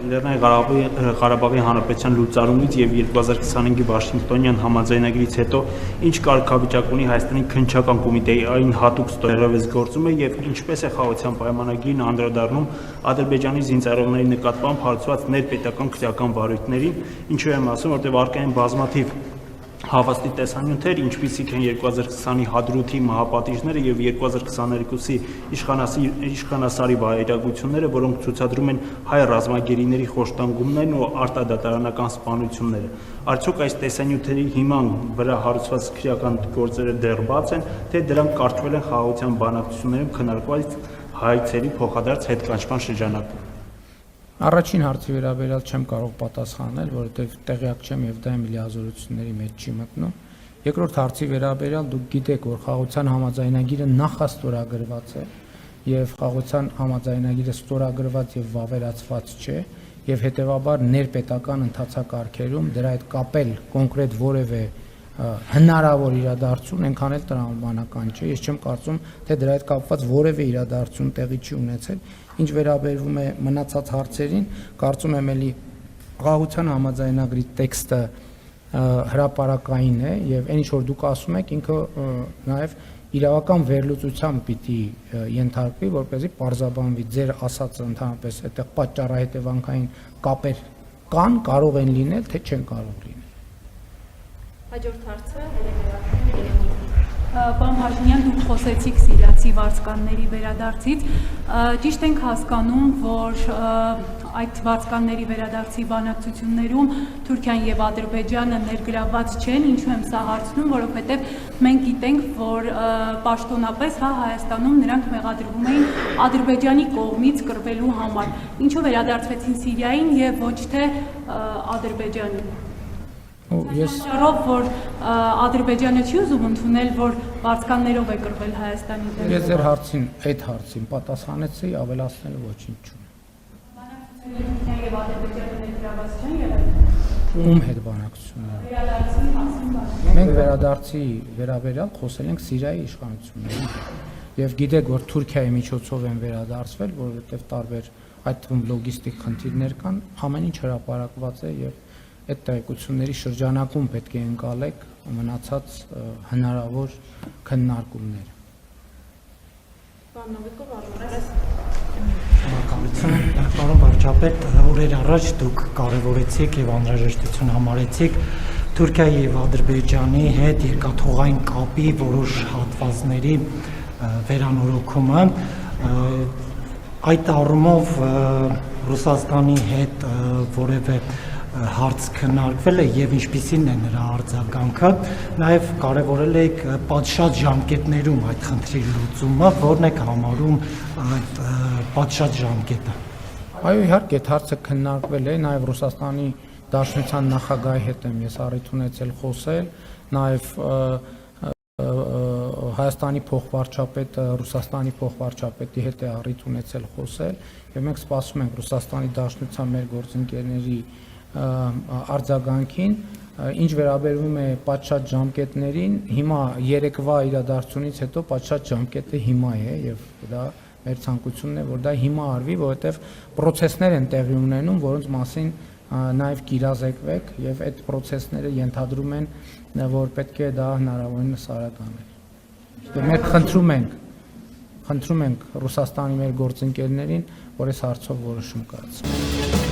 Լեռնային Ղարաբաղի Հանրապետության լուծարումից եւ 2025-ի Վաշինգտոնյան համաձայնագրից հետո ինչ կարգավիճակ ունի Հայաստանի քննչական կոմիտեի այն հատուկ ստորևս գործում է եւ ինչպես է խաղաղության պայմանագիրն անդրադառնում Ադրբեջանի զինծառայողների նկատմամբ հարուցված ներպետական քրեական վարույթներին, ինչու եմ ասում, որտեղ արկային բազմաթիվ հավաստի տեսանյութեր, ինչպիսիք են 2020-ի Հադրութի մահապատիժները եւ 2022-ի իշխանասարի վայրագությունները, որոնք ցուցադրում են հայ ռազմագերիների խոշտանգումներն ու արտադատարանական սպանությունները։ Արդյոք այս տեսանյութերի հիման վրա հարուցված քրեական գործերը դեռ բաց են, թե դրանք կարճվել են խաղաղության բանակցություններում քննարկված հայցերի փոխադարձ հետկանչման շրջանակում։ Առաջին հարցի վերաբերյալ չեմ կարող պատասխանել, որովհետև տեղյակ չեմ եւ դա լիազորությունների մեջ չի մտնում։ Երկրորդ հարցի վերաբերյալ դուք գիտեք, որ խաղաղության համաձայնագիրը նախաստորագրված է եւ խաղաղության համաձայնագիրը ստորագրված եւ վավերացված չէ եւ հետեւաբար ներպետական ընթացակարգերում դրա հետ կապել կոնկրետ որևէ հնարավոր իրադարձություն այնքան էլ տրամաբանական չէ։ Ես չեմ կարծում, թե դրա հետ կապված որևէ իրադարձություն տեղի չի ունեցել։ Ինչ վերաբերվում է մնացած հարցերին, կարծում եմ էլի խաղաղության համաձայնագրի տեքստը հրապարակային է եւ այն ինչ որ դուք ասում եք, ինքը նաեւ իրավական վերլուծության պիտի ենթարկվի, որպեսզի պարզաբանվի ձեր ասածը ընդհանրապես այդտեղ պատճառահետևանքային կապեր կան, կարող են լինել, թե չեն կարող լինել։ Հաջորդ հարցը Պարոն Հաշինյան, դուք խոսեցիք սիրիացի վարձկանների վերադարձից, ճիշտ ենք հասկանում, որ այդ վարձկանների վերադարձի բանակցություններում Թուրքիան եւ Ադրբեջանը ներգրավված չեն, ինչու եմ սա հարցնում, որովհետեւ մենք գիտենք, որ պաշտոնապես Հայաստանում նրանք մեղադրվում էին Ադրբեջանի կողմից կռվելու համար, ինչու վերադարձվեցին Սիրիային եւ ոչ թե Ադրբեջանին։ Ես որ Ադրբեջանը չի ուզում ընդունել, որ վարձկաններով է կռվել Հայաստանի դեմ։ Ես ձեր հարցին, այդ հարցին պատասխանեցի, ավելացնելու ոչինչ չունեմ։ Եւ Ադրբեջանը ներգրավված չեն եղել։ Ում հետ բանակցությունները։ Վերադարձի մասին։ Մենք վերադարձի վերաբերյալ խոսել ենք Սիրիայի իշխանություններին։ Եվ գիտեք, որ Թուրքիայի միջոցով են վերադարձվել, որովհետեւ տարբեր այդ թվում լոգիստիկ խնդիրներ կան, ամեն ինչ հրապարակված է եւ այդ տեղեկությունների շրջանակում պետք է ընկալեք մնացած հնարավոր քննարկումները։ Պարոն Նովիկով, առնվազն Շնորհակալություն, պարոն վարչապետ, օրեր առաջ դուք կարևորեցիք եւ անհրաժեշտություն համարեցիք Թուրքիայի եւ Ադրբեջանի հետ երկաթուղային կապի որոշ հատվածների վերանորոգումը։ Այդ առումով Ռուսաստանի հետ որևէ հարց քննարկվել է եւ ինչպիսին է նրա արձագանքը, նաեւ կարեւորել եք պատշաճ ժամկետներում այդ խնդրի լուծումը, որն է համարում այդ պատշաճ ժամկետը։ Այո, իհարկե, այդ հարցը քննարկվել է, նաեւ Ռուսաստանի Դաշնության նախագահի հետ եմ ես առիթ ունեցել խոսել, նաեւ Հայաստանի փոխվարչապետը Ռուսաստանի փոխվարչապետի հետ է առիթ ունեցել խոսել եւ մենք սպասում ենք Ռուսաստանի Դաշնության մեր գործընկերների արձագանքին, ինչ վերաբերվում է պատշաճ ժամկետներին, հիմա երեկվա իրադարձությունից հետո պատշաճ ժամկետը հիմա է եւ դա մեր ցանկությունն է, որ դա հիմա արվի, որովհետեւ process-ներ են տեղի ունենում, որոնց մասին նաեւ կիրազեկվեք եւ այդ process-ները ենթադրում են, որ պետք է դա հնարավորինս արագ անել։ Մենք խնդրում ենք Ռուսաստանի մեր գործընկերներին, որ այս հարցով որոշում կայացնեն։